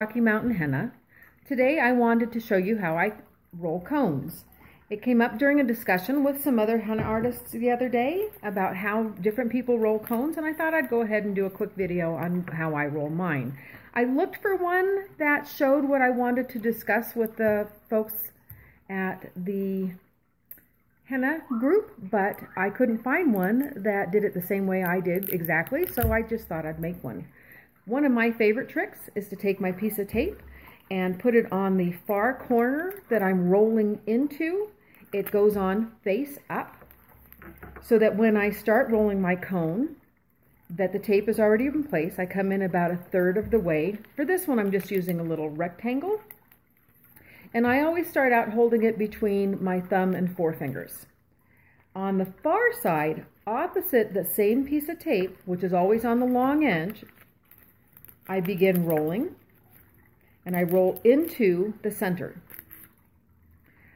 Rocky Mountain Henna. Today I wanted to show you how I roll cones. It came up during a discussion with some other henna artists the other day about how different people roll cones, and I thought I'd go ahead and do a quick video on how I roll mine. I looked for one that showed what I wanted to discuss with the folks at the henna group, but I couldn't find one that did it the same way I did exactly, so I just thought I'd make one. One of my favorite tricks is to take my piece of tape and put it on the far corner that I'm rolling into. It goes on face up so that when I start rolling my cone, that the tape is already in place. I come in about 1/3 of the way. For this one, I'm just using a little rectangle. And I always start out holding it between my thumb and forefingers. On the far side, opposite the same piece of tape, which is always on the long edge, I begin rolling, and I roll into the center.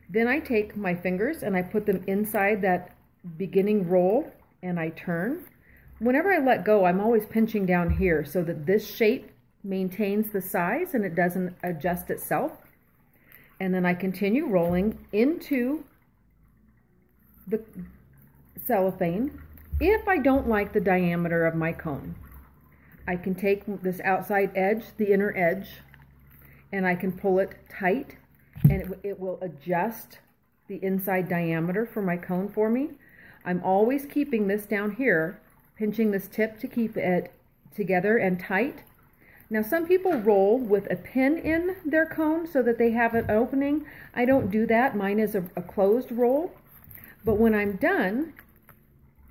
Then I take my fingers and I put them inside that beginning roll, and I turn. Whenever I let go, I'm always pinching down here so that this shape maintains the size and it doesn't adjust itself. And then I continue rolling into the cellophane. If I don't like the diameter of my cone, I can take this outside edge, the inner edge, and I can pull it tight, and it will adjust the inside diameter for my cone for me. I'm always keeping this down here, pinching this tip to keep it together and tight. Now, some people roll with a pin in their cone so that they have an opening. I don't do that. Mine is a closed roll. But when I'm done,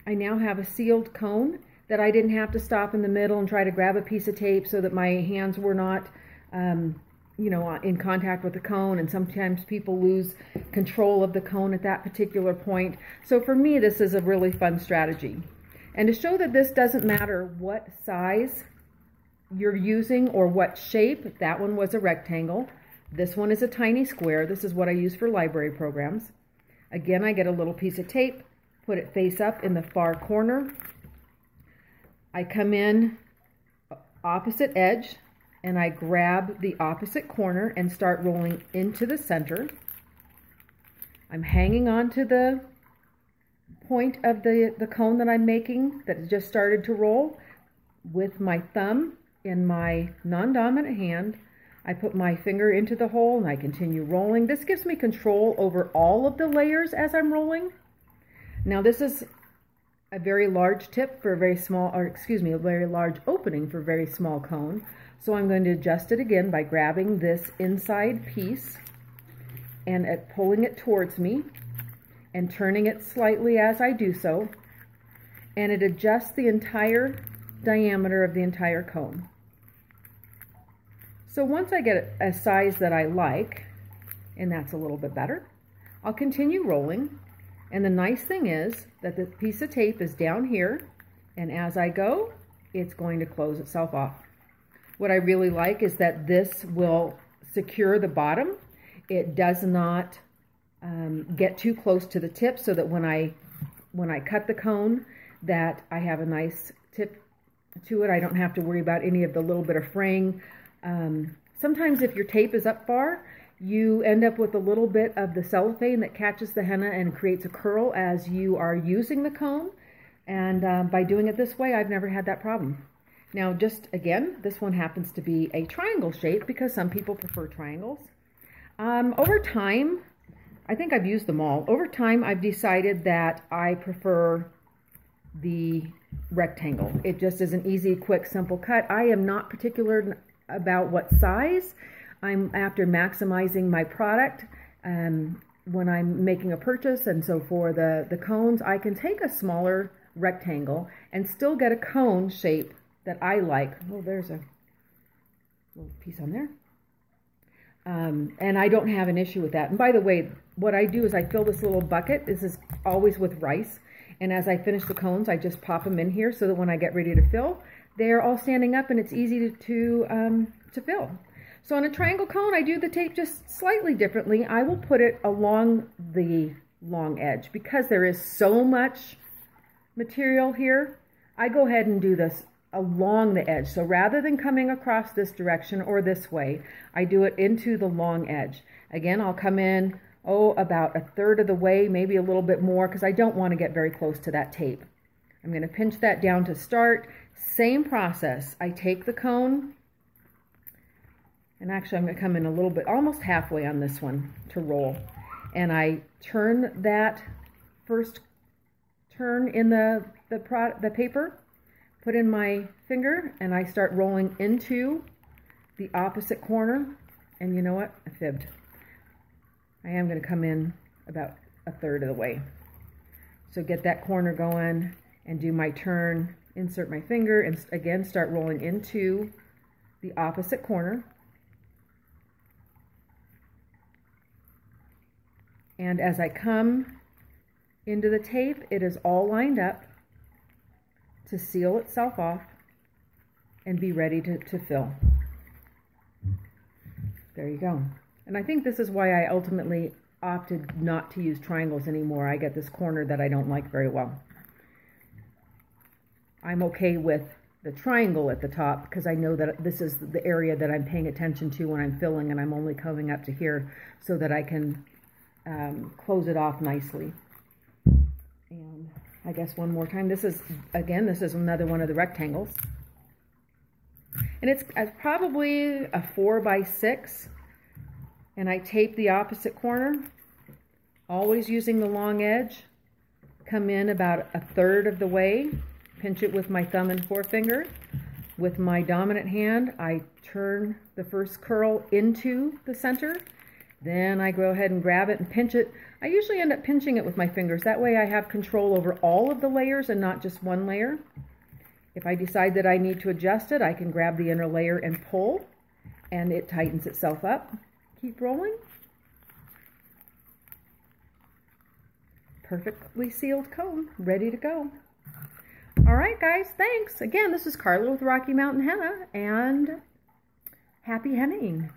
I now have a sealed cone that I didn't have to stop in the middle and try to grab a piece of tape so that my hands were not, in contact with the cone. And sometimes people lose control of the cone at that particular point. So for me, this is a really fun strategy. And to show that this doesn't matter what size you're using or what shape, that one was a rectangle. This one is a tiny square. This is what I use for library programs. Again, I get a little piece of tape, put it face up in the far corner. I come in opposite edge and I grab the opposite corner and start rolling into the center. I'm hanging on to the point of the cone that I'm making that has just started to roll. With my thumb in my non-dominant hand, I put my finger into the hole and I continue rolling. This gives me control over all of the layers as I'm rolling. Now this is a very large tip for a very small, a very large opening for a very small cone. So I'm going to adjust it again by grabbing this inside piece and pulling it towards me and turning it slightly as I do so. And it adjusts the entire diameter of the entire cone. So once I get a size that I like, and that's a little bit better, I'll continue rolling. And the nice thing is that the piece of tape is down here, and as I go, it's going to close itself off. What I really like is that this will secure the bottom. It does not get too close to the tip, so that when I cut the cone, that I have a nice tip to it. I don't have to worry about any of the little bit of fraying. Sometimes if your tape is up far, you end up with a little bit of the cellophane that catches the henna and creates a curl as you are using the cone. And by doing it this way, I've never had that problem. Now, just again, this one happens to be a triangle shape because some people prefer triangles. Over time, I think I've used them all. Over time, I've decided that I prefer the rectangle. It just is an easy, quick, simple cut. I am not particular about what size. I'm after maximizing my product when I'm making a purchase, and so for the cones, I can take a smaller rectangle and still get a cone shape that I like. Oh, there's a little piece on there. And I don't have an issue with that. And by the way, what I do is I fill this little bucket. This is always with rice. And as I finish the cones, I just pop them in here so that when I get ready to fill, they're all standing up and it's easy to fill. So on a triangle cone, I do the tape just slightly differently. I will put it along the long edge because there is so much material here. I go ahead and do this along the edge. So rather than coming across this direction or this way, I do it into the long edge. Again, I'll come in, about 1/3 of the way, maybe a little bit more, because I don't want to get very close to that tape. I'm going to pinch that down to start. Same process. I take the cone, and actually I'm going to come in a little bit, almost halfway on this one to roll. And I turn that first turn in the paper, put in my finger, and I start rolling into the opposite corner. And you know what? I fibbed. I am going to come in about 1/3 of the way. So get that corner going and do my turn, insert my finger, and again start rolling into the opposite corner. And as I come into the tape, it is all lined up to seal itself off and be ready to fill. There you go. And I think this is why I ultimately opted not to use triangles anymore. I get this corner that I don't like very well. I'm okay with the triangle at the top because I know that this is the area that I'm paying attention to when I'm filling, and I'm only coming up to here so that I can close it off nicely. And I guess one more time, this is another one of the rectangles. And it's probably a 4x6, and I tape the opposite corner, always using the long edge. Come in about 1/3 of the way, pinch it with my thumb and forefinger. With my dominant hand, I turn the first curl into the center. Then I go ahead and grab it and pinch it. I usually end up pinching it with my fingers. That way I have control over all of the layers and not just one layer. If I decide that I need to adjust it, I can grab the inner layer and pull, and it tightens itself up. Keep rolling. Perfectly sealed cone, ready to go. All right, guys, thanks. Again, this is Carla with Rocky Mountain Henna, and happy hennaing.